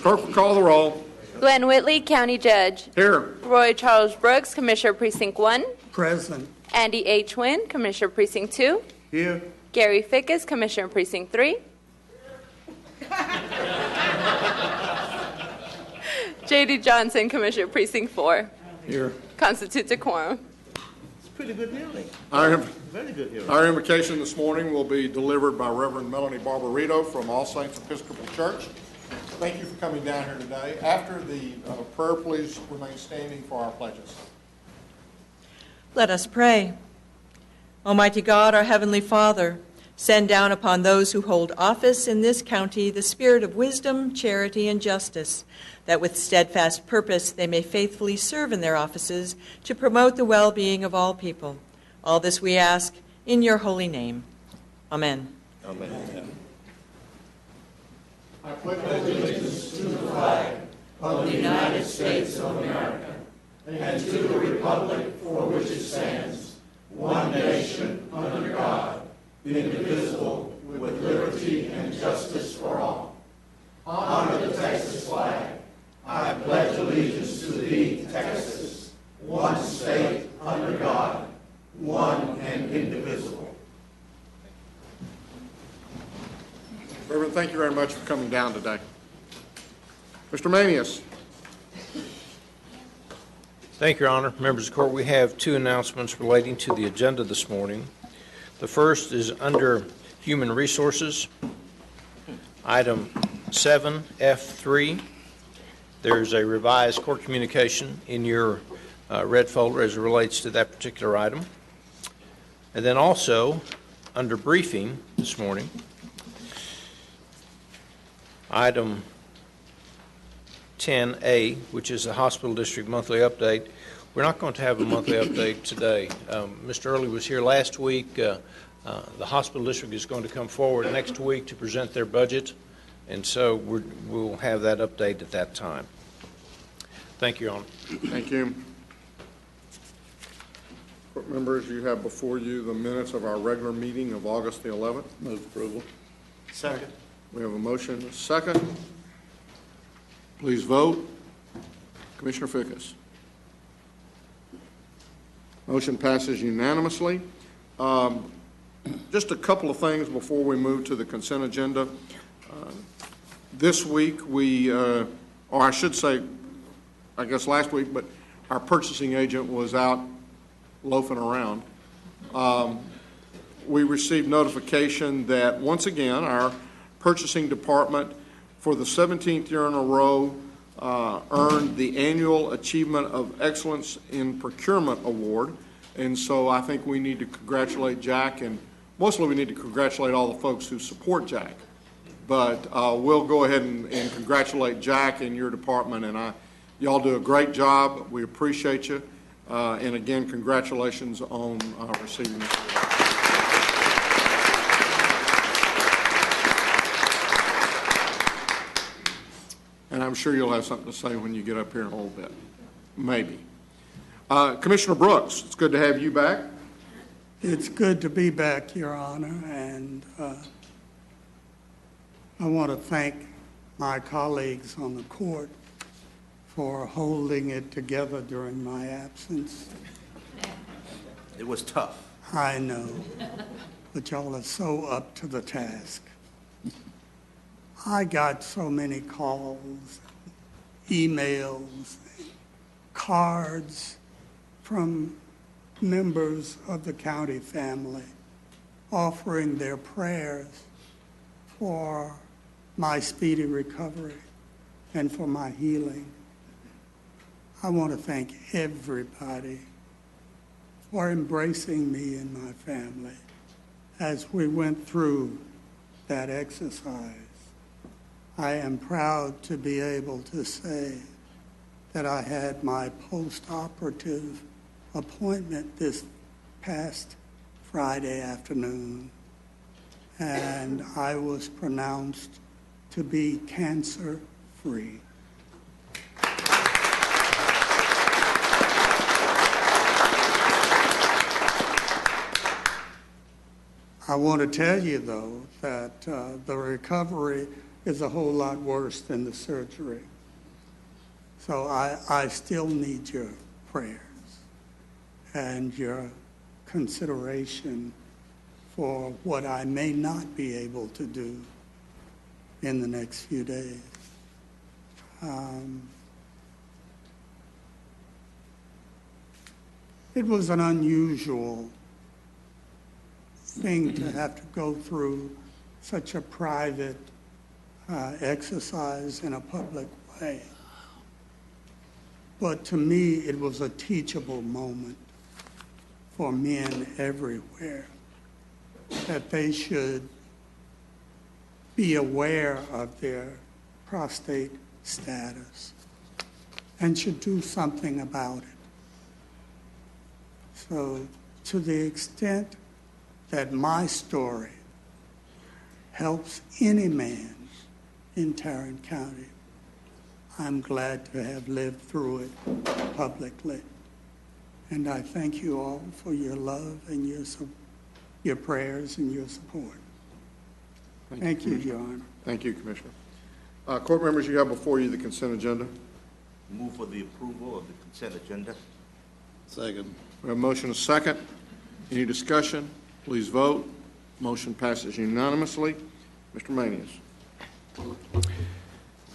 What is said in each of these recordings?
Clerk will call the roll. Glenn Whitley, County Judge. Here. Roy Charles Brooks, Commissioner Precinct 1. Present. Andy H. Wynn, Commissioner Precinct 2. Here. Gary Fickus, Commissioner Precinct 3. J.D. Johnson, Commissioner Precinct 4. Here. Constitutes a quorum. It's pretty good hearing. Very good hearing. Our invocation this morning will be delivered by Reverend Melanie Barbarito from All Saints Episcopal Church. Thank you for coming down here today. After the prayer, please remain standing for our pledges. Let us pray. Almighty God, our Heavenly Father, send down upon those who hold office in this county the spirit of wisdom, charity, and justice, that with steadfast purpose they may faithfully serve in their offices to promote the well-being of all people. All this we ask in your holy name. Amen. Amen. I pledge allegiance to the flag of the United States of America and to the republic for which it stands, one nation under God, indivisible, with liberty and justice for all. Honor the Texas flag. I pledge allegiance to thee, Texas, one state under God, one and indivisible. Reverend, thank you very much for coming down today. Mr. Manius. Thank you, Your Honor. Members of the Court, we have two announcements relating to the agenda this morning. The first is under Human Resources, Item 7F3. There's a revised court communication in your red folder as it relates to that particular item. And then also, under Briefing this morning, Item 10A, which is the Hospital District Monthly Update. We're not going to have a monthly update today. Mr. Early was here last week. The Hospital District is going to come forward next week to present their budget, and so we'll have that update at that time. Thank you, Your Honor. Thank you. Court members, you have before you the minutes of our regular meeting of August the 11th. Move approval. Second. We have a motion, a second. Please vote. Commissioner Fickus. Motion passes unanimously. Just a couple of things before we move to the consent agenda. This week or I should say, I guess last week, but our purchasing agent was out loafing around. We received notification that once again our purchasing department for the 17th year in a row earned the Annual Achievement of Excellence in Procurement Award. And so I think we need to congratulate Jack, and mostly we need to congratulate all the folks who support Jack. But we'll go ahead and congratulate Jack and your department, and y'all do a great job. We appreciate you. And again, congratulations on receiving this award. And I'm sure you'll have something to say when you get up here in a little bit. Maybe. Commissioner Brooks, it's good to have you back. It's good to be back, Your Honor, and I want to thank my colleagues on the court for holding it together during my absence. It was tough. I know, but y'all are so up to the task. I got so many calls, emails, cards from members of the county family offering their prayers for my speedy recovery and for my healing. I want to thank everybody for embracing me and my family as we went through that exercise. I am proud to be able to say that I had my post-operative appointment this past Friday afternoon, and I was pronounced to be cancer-free. I want to tell you, though, that the recovery is a whole lot worse than the surgery. So I still need your prayers and your consideration for what I may not be able to do in the next few days. It was an unusual thing to have to go through such a private exercise in a public way. But to me, it was a teachable moment for men everywhere, that they should be aware of their prostate status and should do something about it. So to the extent that my story helps any man in Tarrant County, I'm glad to have lived through it publicly. And I thank you all for your love and your prayers and your support. Thank you, Your Honor. Thank you, Commissioner. Court members, you have before you the consent agenda. Move for the approval of the consent agenda. Second. We have a motion and a second. Any discussion? Please vote. Motion passes unanimously. Mr. Manius.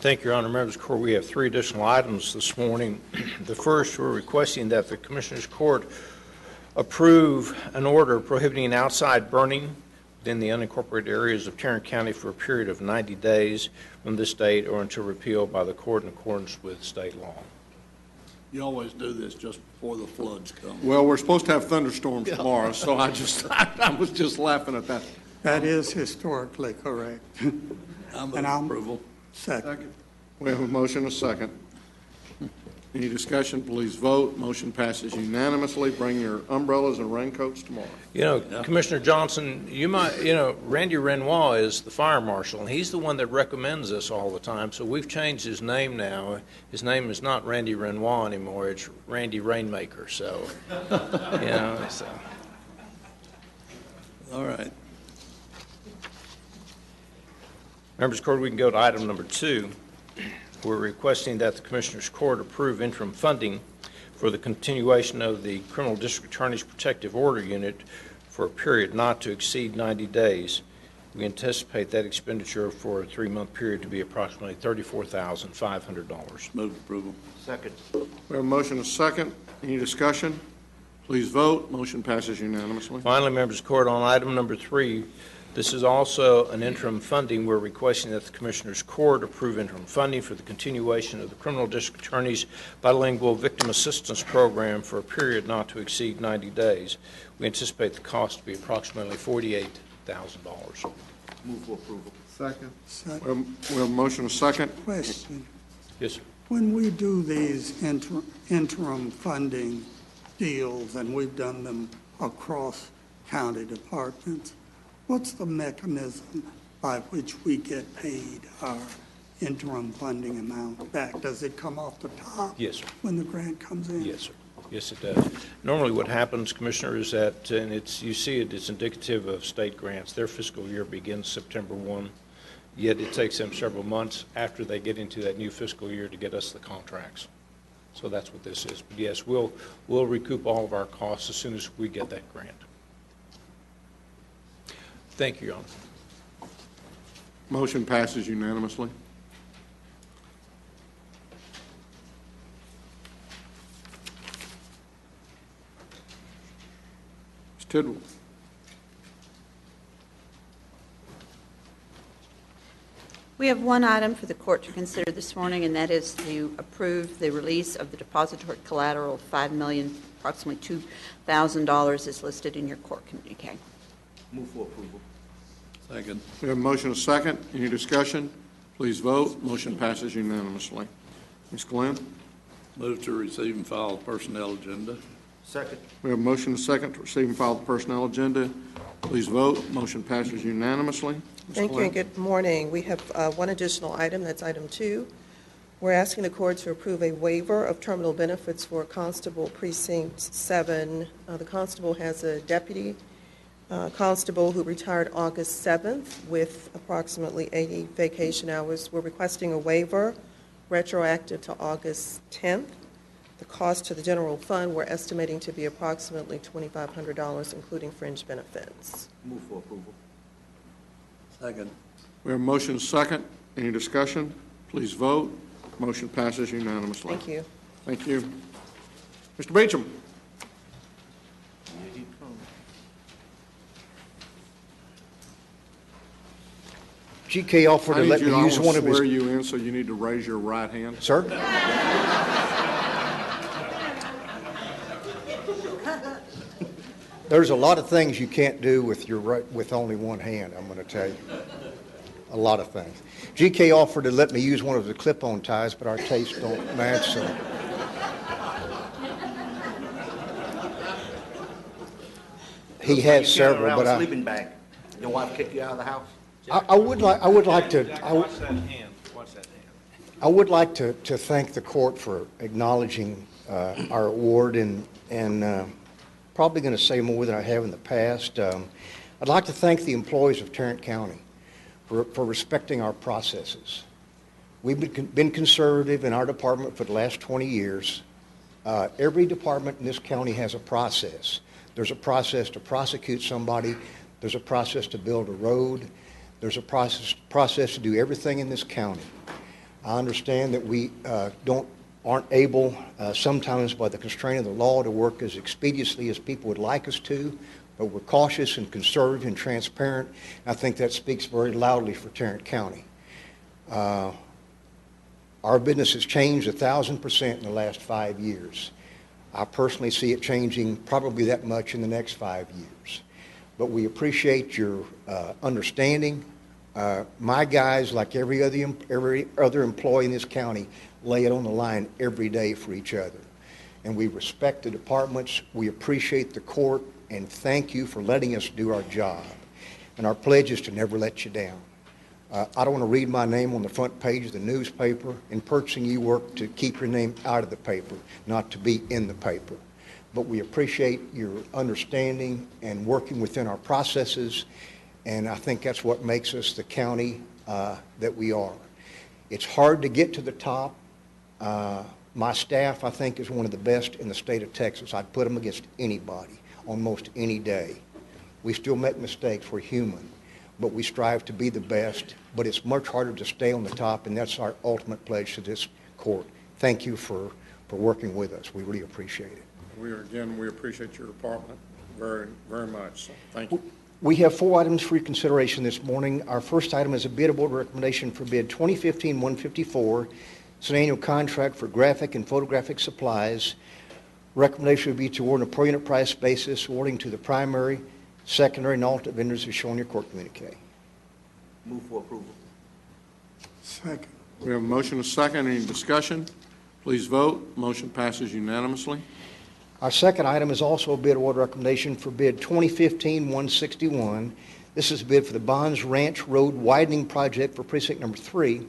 Thank you, Your Honor. Members of the Court, we have 3 additional items this morning. The first, we're requesting that the Commissioners Court approve an order prohibiting outside burning within the unincorporated areas of Tarrant County for a period of 90 days from this date or until repealed by the court in accordance with state law. You always do this just before the floods come. Well, we're supposed to have thunderstorms tomorrow, so I was just laughing at that. That is historically correct. I move And I'll- approval. Second. We have a motion and a second. Any discussion? Please vote. Motion passes unanimously. Bring your umbrellas and raincoats tomorrow. You know, Commissioner Johnson, Randy Renoir is the fire marshal, and he's the one that recommends this all the time, so we've changed his name now. His name is not Randy Renoir anymore, it's Randy Rainmaker, so, so. All right. Members of the Court, we can go to item number 2. We're requesting that the Commissioners Court approve interim funding for the continuation of the Criminal District Attorney's Protective Order Unit for a period not to exceed 90 days. We anticipate that expenditure for a 3-month period to be approximately $34,500. Move approval. Second. We have a motion and a second. Any discussion? Please vote. Motion passes unanimously. Finally, members of the Court, on item number 3, this is also an interim funding. We're requesting that the Commissioners Court approve interim funding for the continuation of the Criminal District Attorney's Bilingual Victim Assistance Program for a period not to exceed 90 days. We anticipate the cost to be approximately $48,000. Move for approval. Second. Second. We have a motion and a second. Question. Yes, sir. When we do these interim funding deals, and we've done them across county departments, what's the mechanism by which we get paid our interim funding amount back? Does it come off the top? Yes, sir. When the grant comes in? Yes, sir. Yes, it does. Normally what happens, Commissioner, is that, and you see it's indicative of state grants. Their fiscal year begins September 1, yet it takes them several months after they get into that new fiscal year to get us the contracts. So that's what this is. But yes, we'll recoup all of our costs as soon as we get that grant. Thank you, Your Honor. Motion passes unanimously. Ms. Tidwell. We have one item for the court to consider this morning, and that is to approve the release of the depository collateral of approximately $2,000 as listed in your court communique. Move for approval. Second. We have a motion and a second. Any discussion? Please vote. Motion passes unanimously. Ms. Glenn? Move to receive and file the personnel agenda. Second. We have a motion and a second to receive and file the personnel agenda. Please vote. Motion passes unanimously. Ms. Thank you Glenn? and good morning. We have one additional item, that's item 2. We're asking the court to approve a waiver of terminal benefits for Constable Precinct 7. The constable has a deputy Constable who retired August 7th with approximately 80 vacation hours. We're requesting a waiver retroactive to August 10th. The cost to the general fund we're estimating to be approximately $2,500, including fringe benefits. Move for approval. Second. We have a motion second. Any discussion? Please vote. Motion passes unanimously. Thank you. Thank you. Mr. Beecham. GK offered to let me use one of his... I want to swear you in, so you need to raise your right hand. Sir? There's a lot of things you can't do with only one hand, I'm going to tell you. A lot of things. GK offered to let me use one of the clip-on ties, but our tastes don't match, so... He has several, but sleeping bag. Your wife kick you out of the house? I would like to... Watch that hand. Watch that hand. I would like to thank the court for acknowledging our award and probably going to say more than I have in the past. I'd like to thank the employees of Tarrant County for respecting our processes. We've been conservative in our department for the last 20 years. Every department in this county has a process. There's a process to prosecute somebody. There's a process to build a road. There's a process to do everything in this county. I understand that we aren't able, sometimes by the constraint of the law, to work as expeditiously as people would like us to, but we're cautious and conservative and transparent. I think that speaks very loudly for Tarrant County. Our business has changed 1,000% in the last 5 years. I personally see it changing probably that much in the next 5 years. But we appreciate your understanding. My guys, like every other employee in this county, lay it on the line every day for each other. And we respect the departments. We appreciate the court, and thank you for letting us do our job. And our pledge is to never let you down. I don't want to read my name on the front page of the newspaper. In purchasing, you work to keep your name out of the paper, not to be in the paper. But we appreciate your understanding and working within our processes, and I think that's what makes us the county that we are. It's hard to get to the top. My staff, I think, is one of the best in the state of Texas. I'd put them against anybody on most any day. We still make mistakes. We're human. But we strive to be the best. But it's much harder to stay on the top, and that's our ultimate pledge to this court. Thank you for working with us. We really appreciate it. We appreciate your department very, very much. So thank you. We have 4 items for your consideration this morning. Our first item is a bid award recommendation for bid 2015-154. It's an annual contract for graphic and photographic supplies. Recommendation would be to award on a per unit price basis, awarding to the primary, secondary, and alternate vendors as shown in your court communique. Move for approval. Second. We have a motion and a second. Any discussion? Please vote. Motion passes unanimously. Our second item is also a bid award recommendation for bid 2015-161. This is a bid for the Bonds Ranch Road Widening Project for Precinct Number 3.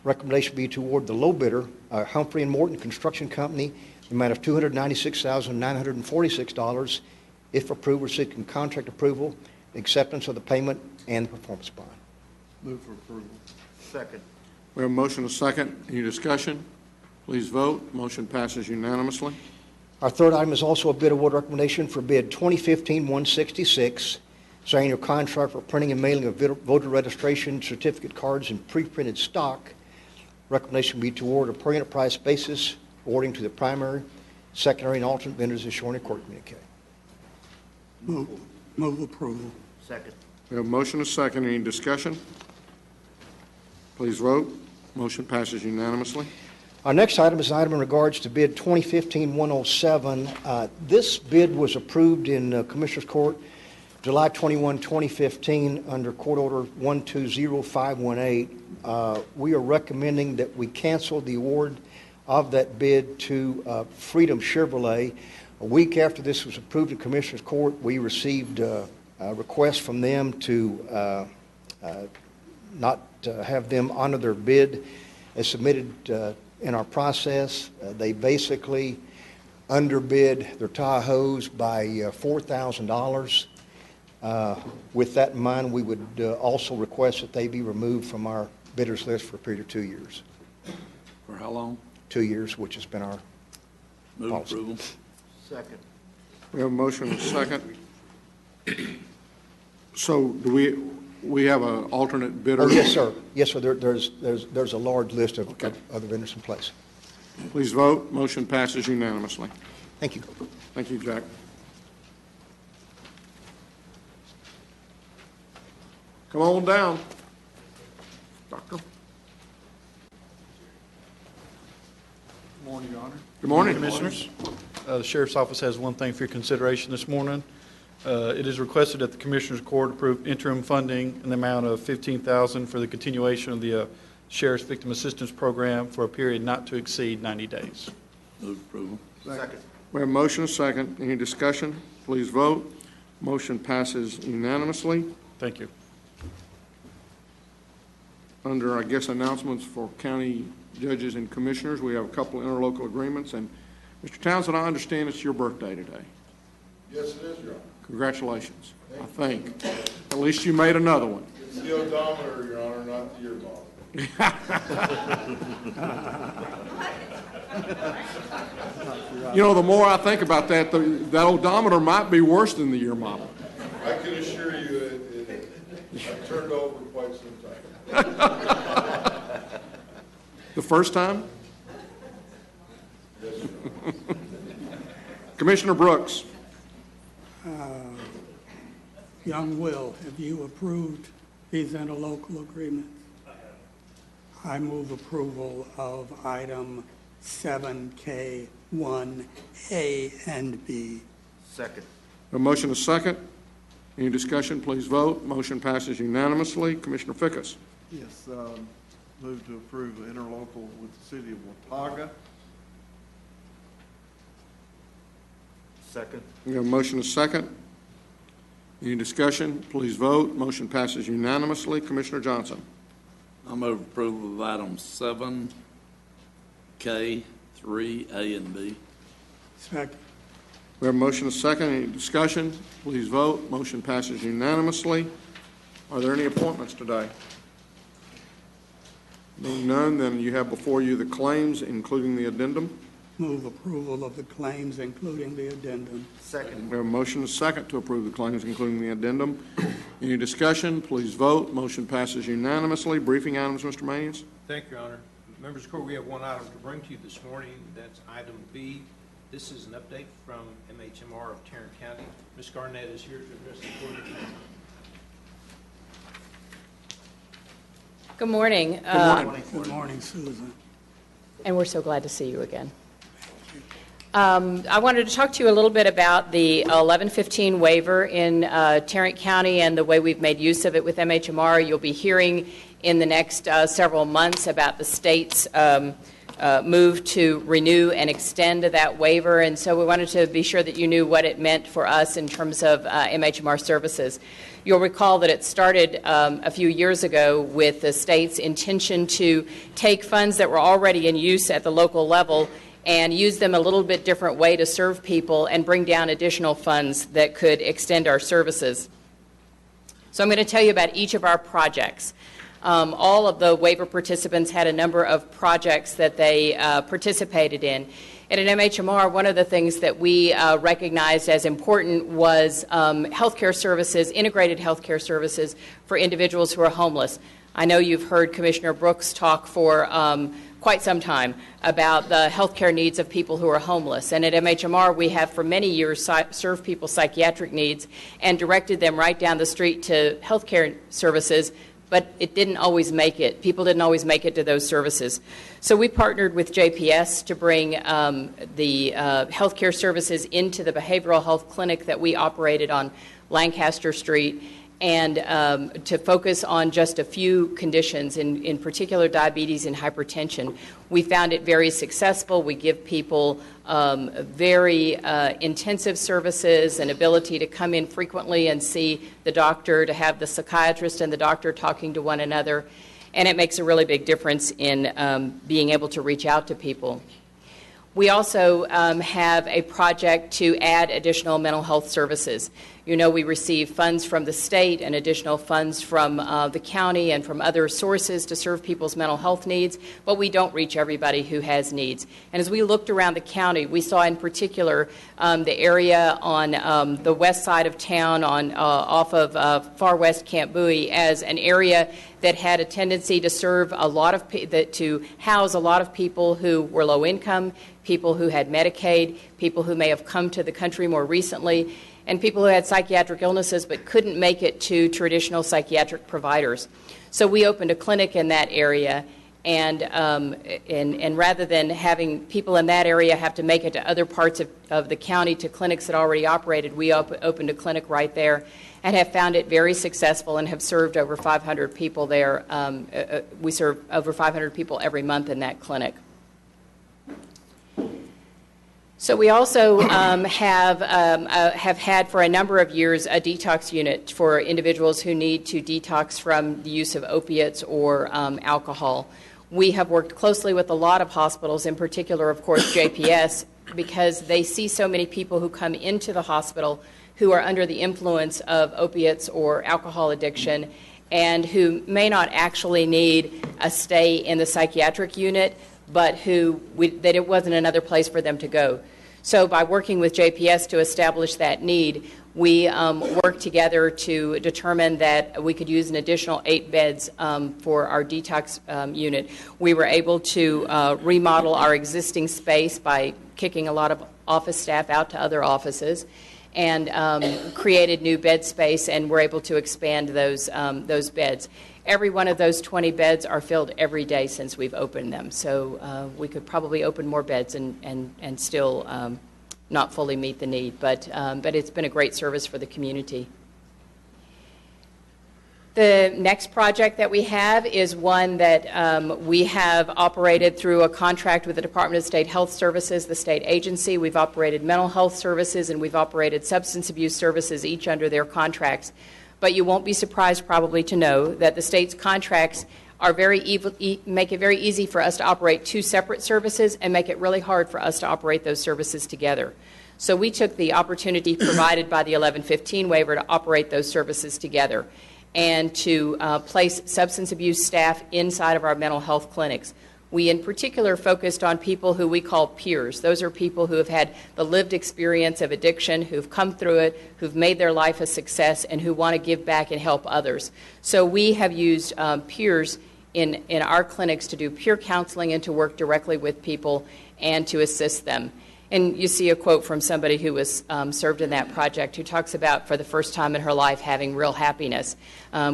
Recommendation be to award the low bidder, Humphrey & Morton Construction Company, the amount of $296,946. If approved, we're seeking contract approval, acceptance of the payment, and the performance bond. Move for approval. Second. We have a motion and a second. Any discussion? Please vote. Motion passes unanimously. Our third item is also a bid award recommendation for bid 2015-166. It's an annual contract for printing and mailing of voter registration certificate cards in pre-printed stock. Recommendation be to award a per unit price basis, awarding to the primary, secondary, and alternate vendors as shown in court communique. Move approval. Second. We have a motion and a second. Any discussion? Please vote. Motion passes unanimously. Our next item is an item in regards to bid 2015-107. This bid was approved in Commissioner's Court July 21, 2015 under Court Order 120518. We are recommending that we cancel the award of that bid to Freedom Chevrolet. A week after this was approved in Commissioner's Court, we received a request from them to not have them honor their bid as submitted in our process. They basically underbid their Tahoes by $4,000. With that in mind, we would also request that they be removed from our bidders list for a period of 2 years. For how long? 2 years, which has been our Move policy. approval. Second. We have a motion and a second. So do we have an alternate bidder? Oh, yes, sir. Yes, sir. There's a large list of other vendors in place. Please vote. Motion passes unanimously. Thank you. Thank you, Jack. Come on down, Doctor. Good morning, Your Honor. Good morning. Commissioners. The Sheriff's Office has one thing for your consideration this morning. It is requested that the Commissioners Court approve interim funding in the amount of $15,000 for the continuation of the Sheriff's Victim Assistance Program for a period not to exceed 90 days. Move approval. Second. We have a motion and a second. Any discussion? Please vote. Motion passes unanimously. Thank you. Under, I guess, announcements for county judges and commissioners, we have a couple of interlocal agreements. And Mr. Townsend, I understand it's your birthday today. Yes, it is, Your Honor. Congratulations, I think. At least you made another one. It's the odometer, Your Honor, not the year model. You know, the more I think about that, that odometer might be worse than the year model. I can assure you I've turned over quite some time. The first time? Yes, Your Honor. Commissioner Brooks. Young Will, have you approved these interlocal agreements? I move approval of item 7K, 1A and B. Second. A motion is second. Any discussion? Please vote. Motion passes unanimously. Commissioner Fickus. Yes, move to approve the interlocal with the city of Watauga. Second. We have a motion is second. Any discussion? Please vote. Motion passes unanimously. Commissioner Johnson. I move approval of items 7K, 3A, and B. Second. We have a motion is second. Any discussion? Please vote. Motion passes unanimously. Are there any appointments today? Being none, then you have before you the claims, including the addendum. Move approval of the claims, including the addendum. Second. We have a motion is second to approve the claims, including the addendum. Any discussion? Please vote. Motion passes unanimously. Briefing items, Mr. Maynes. Thank you, Your Honor. Members of the court, we have one item to bring to you this morning. That's item B. This is an update from MHMR of Tarrant County. Ms. Garnett is here to address the court. Good morning. Good morning, Susan. And we're so glad to see you again. I wanted to talk to you a little bit about the 1115 waiver in Tarrant County and the way we've made use of it with MHMR. You'll be hearing in the next several months about the state's move to renew and extend that waiver, and so we wanted to be sure that you knew what it meant for us in terms of MHMR services. You'll recall that it started a few years ago with the state's intention to take funds that were already in use at the local level and use them a little bit different way to serve people and bring down additional funds that could extend our services. So I'm going to tell you about each of our projects. All of the waiver participants had a number of projects that they participated in. And at MHMR, one of the things that we recognized as important was healthcare services, integrated healthcare services for individuals who are homeless. I know you've heard Commissioner Brooks talk for quite some time about the healthcare needs of people who are homeless. And at MHMR, we have for many years served people's psychiatric needs and directed them right down the street to healthcare services, but it didn't always make it. People didn't always make it to those services. So we partnered with JPS to bring the healthcare services into the behavioral health clinic that we operated on Lancaster Street, and to focus on just a few conditions, in particular diabetes and hypertension. We found it very successful. We give people very intensive services, an ability to come in frequently and see the doctor, to have the psychiatrist and the doctor talking to one another, and it makes a really big difference in being able to reach out to people. We also have a project to add additional mental health services. You know, we receive funds from the state and additional funds from the county and from other sources to serve people's mental health needs, but we don't reach everybody who has needs. And as we looked around the county, we saw in particular the area on the west side of town off of Far West Camp Bowie as an area that had a tendency to serve a lot of to house a lot of people who were low income, people who had Medicaid, people who may have come to the country more recently, and people who had psychiatric illnesses but couldn't make it to traditional psychiatric providers. So we opened a clinic in that area, and rather than having people in that area have to make it to other parts of the county to clinics that already operated, we opened a clinic right there and have found it very successful and have served over 500 people there. We serve over 500 people every month in that clinic. So we also have had for a number of years a detox unit for individuals who need to detox from the use of opiates or alcohol. We have worked closely with a lot of hospitals, in particular, of course, JPS, because they see so many people who come into the hospital who are under the influence of opiates or alcohol addiction and who may not actually need a stay in the psychiatric unit, but that it wasn't another place for them to go. So by working with JPS to establish that need, we worked together to determine that we could use an additional 8 beds for our detox unit. We were able to remodel our existing space by kicking a lot of office staff out to other offices and created new bed space, and we're able to expand those beds. Every one of those 20 beds are filled every day since we've opened them. So we could probably open more beds and still not fully meet the need. But it's been a great service for the community. The next project that we have is one that we have operated through a contract with the Department of State Health Services, the state agency. We've operated mental health services and we've operated substance abuse services, each under their contracts. But you won't be surprised probably to know that the state's contracts are make it very easy for us to operate 2 separate services and make it really hard for us to operate those services together. So we took the opportunity provided by the 1115 waiver to operate those services together and to place substance abuse staff inside of our mental health clinics. We in particular focused on people who we call peers. Those are people who have had the lived experience of addiction, who've come through it, who've made their life a success, and who want to give back and help others. So we have used peers in our clinics to do peer counseling and to work directly with people and to assist them. And you see a quote from somebody who was served in that project who talks about, for the first time in her life, having real happiness.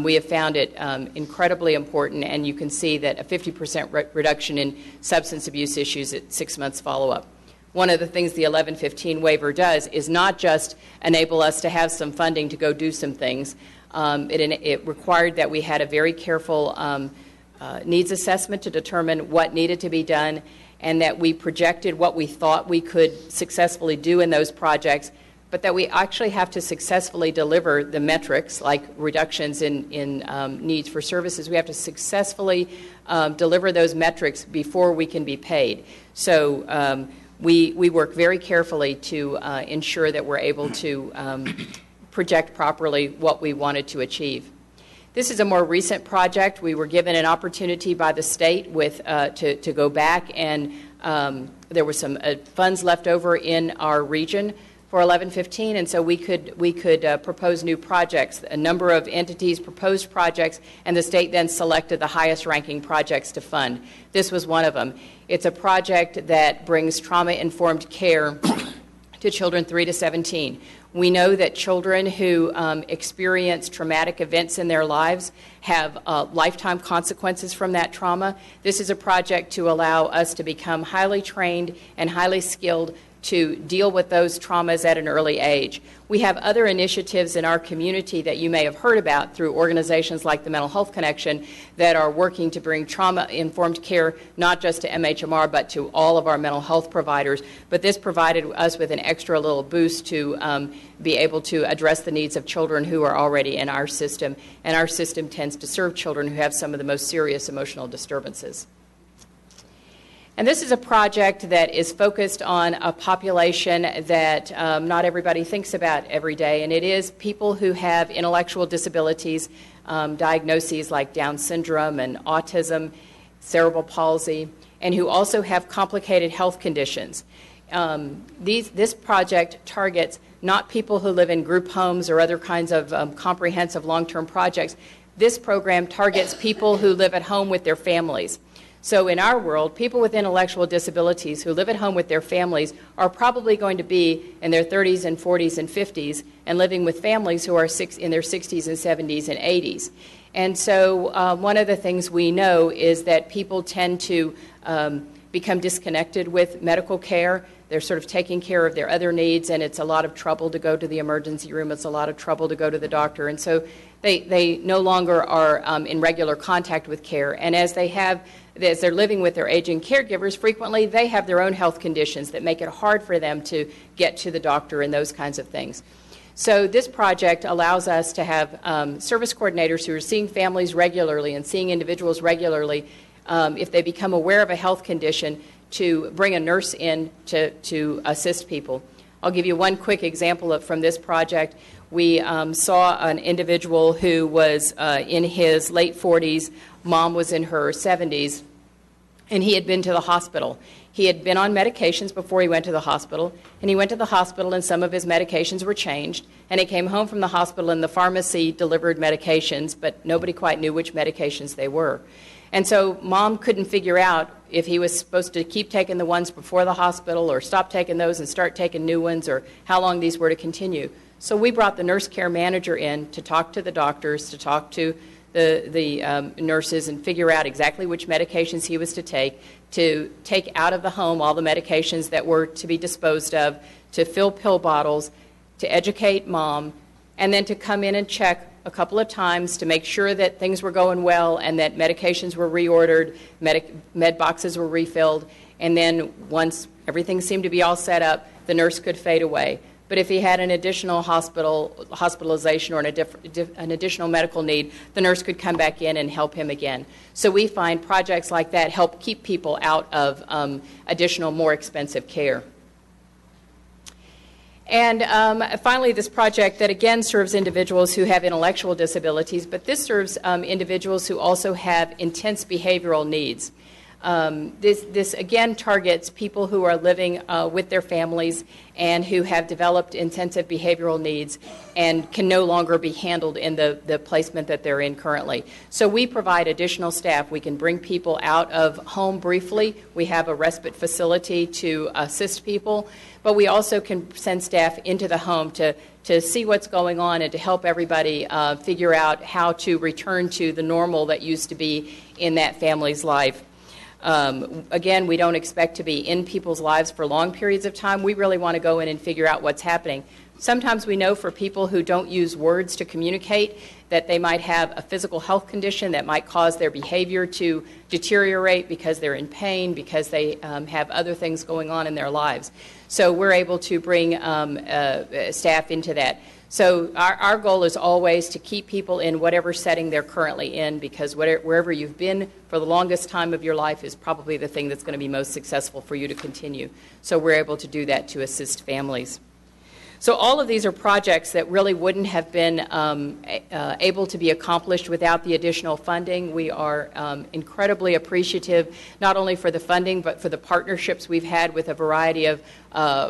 We have found it incredibly important, and you can see that a 50% reduction in substance abuse issues at 6 months follow-up. One of the things the 1115 waiver does is not just enable us to have some funding to go do some things. It required that we had a very careful needs assessment to determine what needed to be done, and that we projected what we thought we could successfully do in those projects, but that we actually have to successfully deliver the metrics, like reductions in needs for services. We have to successfully deliver those metrics before we can be paid. So we work very carefully to ensure that we're able to project properly what we wanted to achieve. This is a more recent project. We were given an opportunity by the state to go back, and there were some funds left over in our region for 1115, and so we could propose new projects. A number of entities proposed projects, and the state then selected the highest ranking projects to fund. This was one of them. It's a project that brings trauma-informed care to children 3 to 17. We know that children who experience traumatic events in their lives have lifetime consequences from that trauma. This is a project to allow us to become highly trained and highly skilled to deal with those traumas at an early age. We have other initiatives in our community that you may have heard about through organizations like the Mental Health Connection that are working to bring trauma-informed care not just to MHMR but to all of our mental health providers. But this provided us with an extra little boost to be able to address the needs of children who are already in our system, and our system tends to serve children who have some of the most serious emotional disturbances. And this is a project that is focused on a population that not everybody thinks about every day, and it is people who have intellectual disabilities, diagnoses like Down syndrome and autism, cerebral palsy, and who also have complicated health conditions. This project targets not people who live in group homes or other kinds of comprehensive long-term projects. This program targets people who live at home with their families. So in our world, people with intellectual disabilities who live at home with their families are probably going to be in their 30s and 40s and 50s and living with families who are in their 60s and 70s and 80s. And so one of the things we know is that people tend to become disconnected with medical care. They're sort of taking care of their other needs, and it's a lot of trouble to go to the emergency room. It's a lot of trouble to go to the doctor. And so they no longer are in regular contact with care. And as they're living with their aging caregivers, frequently they have their own health conditions that make it hard for them to get to the doctor and those kinds of things. So this project allows us to have service coordinators who are seeing families regularly and seeing individuals regularly, if they become aware of a health condition, to bring a nurse in to assist people. I'll give you one quick example from this project. We saw an individual who was in his late 40s, mom was in her 70s, and he had been to the hospital. He had been on medications before he went to the hospital, and he went to the hospital and some of his medications were changed, and he came home from the hospital and the pharmacy delivered medications, but nobody quite knew which medications they were. And so mom couldn't figure out if he was supposed to keep taking the ones before the hospital or stop taking those and start taking new ones, or how long these were to continue. So we brought the nurse care manager in to talk to the doctors, to talk to the nurses and figure out exactly which medications he was to take out of the home all the medications that were to be disposed of, to fill pill bottles, to educate mom, and then to come in and check a couple of times to make sure that things were going well and that medications were reordered, med boxes were refilled, and then once everything seemed to be all set up, the nurse could fade away. But if he had an additional hospitalization or an additional medical need, the nurse could come back in and help him again. So we find projects like that help keep people out of additional, more expensive care. And finally, this project that again serves individuals who have intellectual disabilities, but this serves individuals who also have intense behavioral needs. This again targets people who are living with their families and who have developed intensive behavioral needs and can no longer be handled in the placement that they're in currently. So we provide additional staff. We can bring people out of home briefly. We have a respite facility to assist people, but we also can send staff into the home to see what's going on and to help everybody figure out how to return to the normal that used to be in that family's life. Again, we don't expect to be in people's lives for long periods of time. We really want to go in and figure out what's happening. Sometimes we know for people who don't use words to communicate that they might have a physical health condition that might cause their behavior to deteriorate because they're in pain, because they have other things going on in their lives. So we're able to bring staff into that. So our goal is always to keep people in whatever setting they're currently in, because wherever you've been for the longest time of your life is probably the thing that's going to be most successful for you to continue. So we're able to do that to assist families. So all of these are projects that really wouldn't have been able to be accomplished without the additional funding. We are incredibly appreciative, not only for the funding, but for the partnerships we've had with a variety of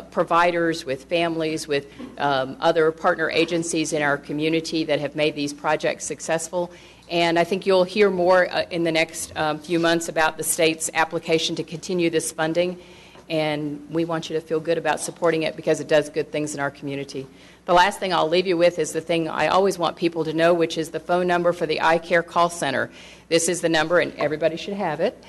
providers, with families, with other partner agencies in our community that have made these projects successful. And I think you'll hear more in the next few months about the state's application to continue this funding. And we want you to feel good about supporting it because it does good things in our community. The last thing I'll leave you with is the thing I always want people to know, which is the phone number for the Eye Care Call Center. This is the number, and everybody should have it.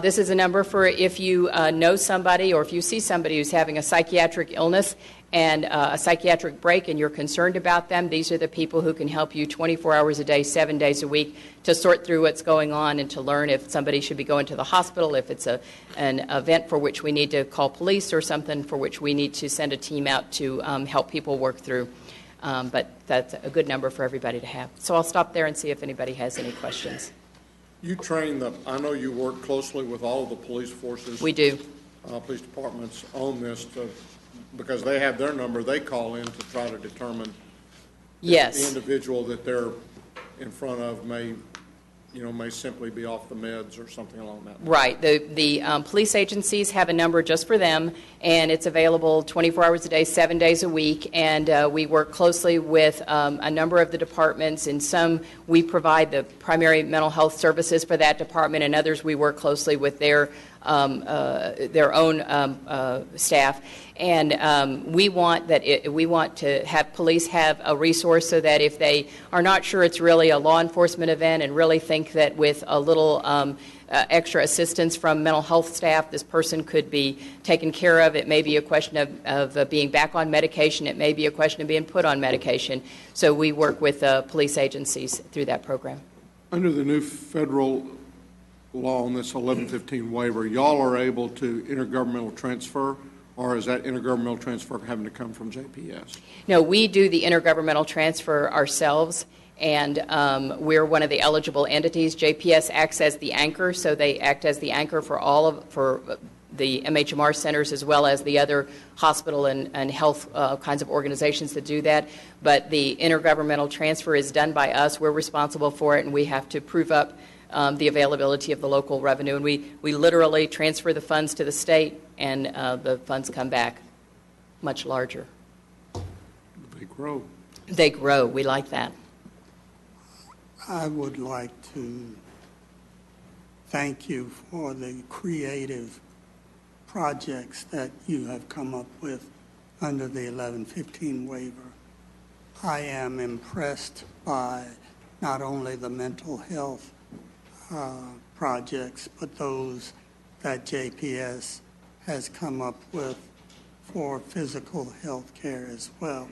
This is a number for if you know somebody or if you see somebody who's having a psychiatric illness and a psychiatric break and you're concerned about them. These are the people who can help you 24 hours a day, 7 days a week to sort through what's going on and to learn if somebody should be going to the hospital, if it's an event for which we need to call police or something for which we need to send a team out to help people work through. But that's a good number for everybody to have. So I'll stop there and see if anybody has any questions. You train I know you work closely with all of the police forces. We do. Police departments on this because they have their number, they call in to try to determine Yes. if the individual that they're in front of may simply be off the meds or something along that line. Right. The police agencies have a number just for them, and it's available 24 hours a day, 7 days a week. And we work closely with a number of the departments. In some, we provide the primary mental health services for that department, and others we work closely with their own staff. And we want to have police have a resource so that if they are not sure it's really a law enforcement event and really think that with a little extra assistance from mental health staff, this person could be taken care of. It may be a question of being back on medication. It may be a question of being put on medication. So we work with police agencies through that program. Under the new federal law on this 1115 waiver, y'all are able to intergovernmental transfer, or is that intergovernmental transfer having to come from JPS? No, we do the intergovernmental transfer ourselves, and we're one of the eligible entities. JPS acts as the anchor, so they act as the anchor for the MHMR centers as well as the other hospital and health kinds of organizations that do that. But the intergovernmental transfer is done by us. We're responsible for it, and we have to prove up the availability of the local revenue. And we literally transfer the funds to the state, and the funds come back much larger. They grow. They grow. We like that. I would like to thank you for the creative projects that you have come up with under the 1115 waiver. I am impressed by not only the mental health projects, but those that JPS has come up with for physical health care as well.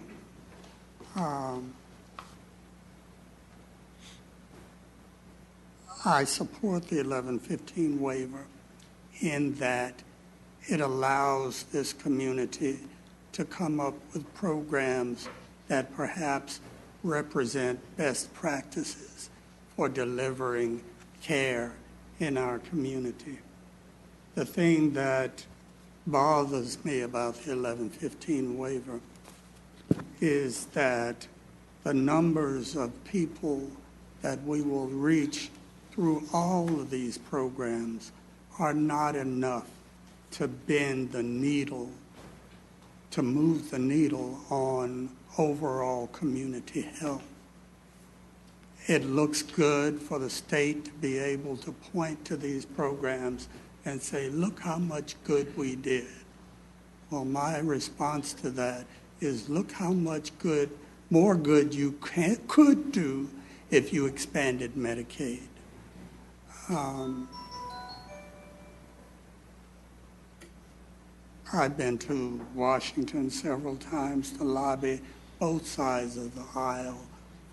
I support the 1115 waiver in that it allows this community to come up with programs that perhaps represent best practices for delivering care in our community. The thing that bothers me about the 1115 waiver is that the numbers of people that we will reach through all of these programs are not enough to bend the needle, to move the needle on overall community health. It looks good for the state to be able to point to these programs and say, look how much good we did. Well, my response to that is, look how much good, more good you could do if you expanded Medicaid. I've been to Washington several times to lobby both sides of the aisle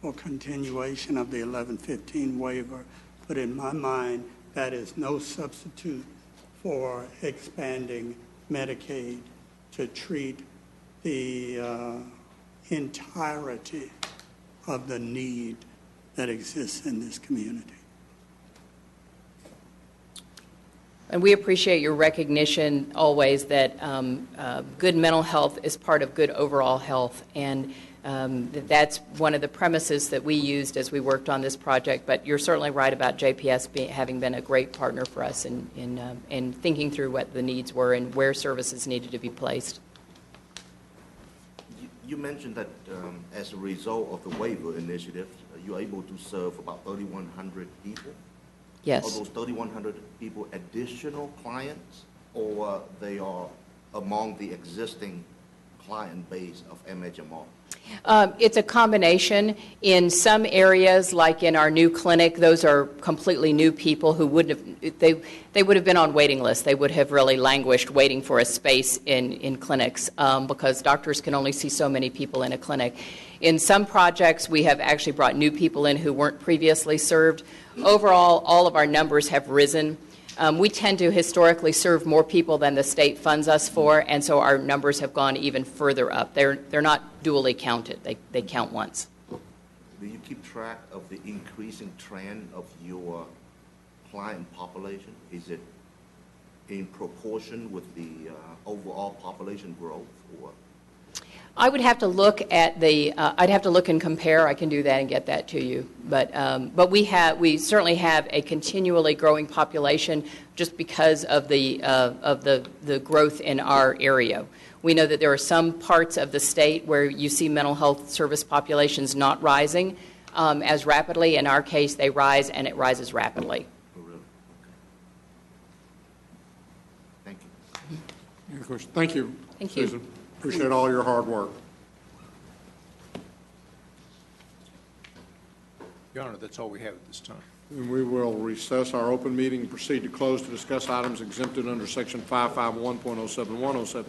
for continuation of the 1115 waiver, but in my mind, that is no substitute for expanding Medicaid to treat the entirety of the need that exists in this community. And we appreciate your recognition always that good mental health is part of good overall health. And that's one of the premises that we used as we worked on this project. But you're certainly right about JPS having been a great partner for us in thinking through what the needs were and where services needed to be placed. You mentioned that as a result of the waiver initiative, you're able to serve about 3,100 people. Yes. Are those 3,100 people additional clients, or they are among the existing client base of MHMR? It's a combination. In some areas, like in our new clinic, those are completely new people who wouldn't have, they would have been on waiting lists. They would have really languished waiting for a space in clinics because doctors can only see so many people in a clinic. In some projects, we have actually brought new people in who weren't previously served. Overall, all of our numbers have risen. We tend to historically serve more people than the state funds us for, and so our numbers have gone even further up. They're not dually counted. They count once. Do you keep track of the increasing trend of your client population? Is it in proportion with the overall population growth, or? I would have to look at I'd have to look and compare. I can do that and get that to you. But we certainly have a continually growing population just because of the growth in our area. We know that there are some parts of the state where you see mental health service populations not rising as rapidly. In our case, they rise, and it rises rapidly. Oh, really? Okay. Thank you. Any other questions? Thank you. Thank you. Susan. Appreciate all your hard work. Your Honor, that's all we have at this time. And we will recess our open meeting and proceed to close to discuss items exempted under Section 551.07107.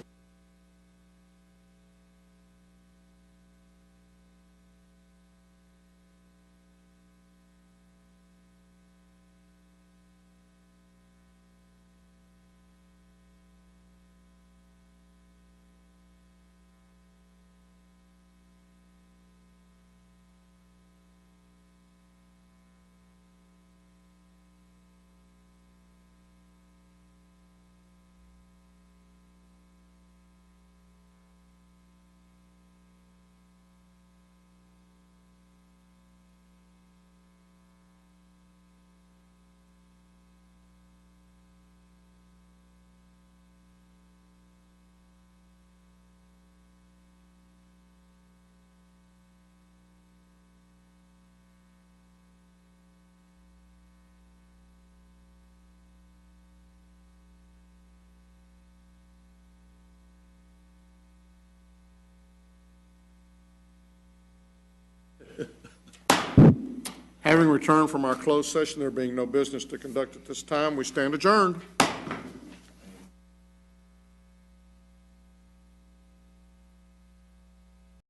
Having returned from our closed session, there being no business to conduct at this time, we stand adjourned.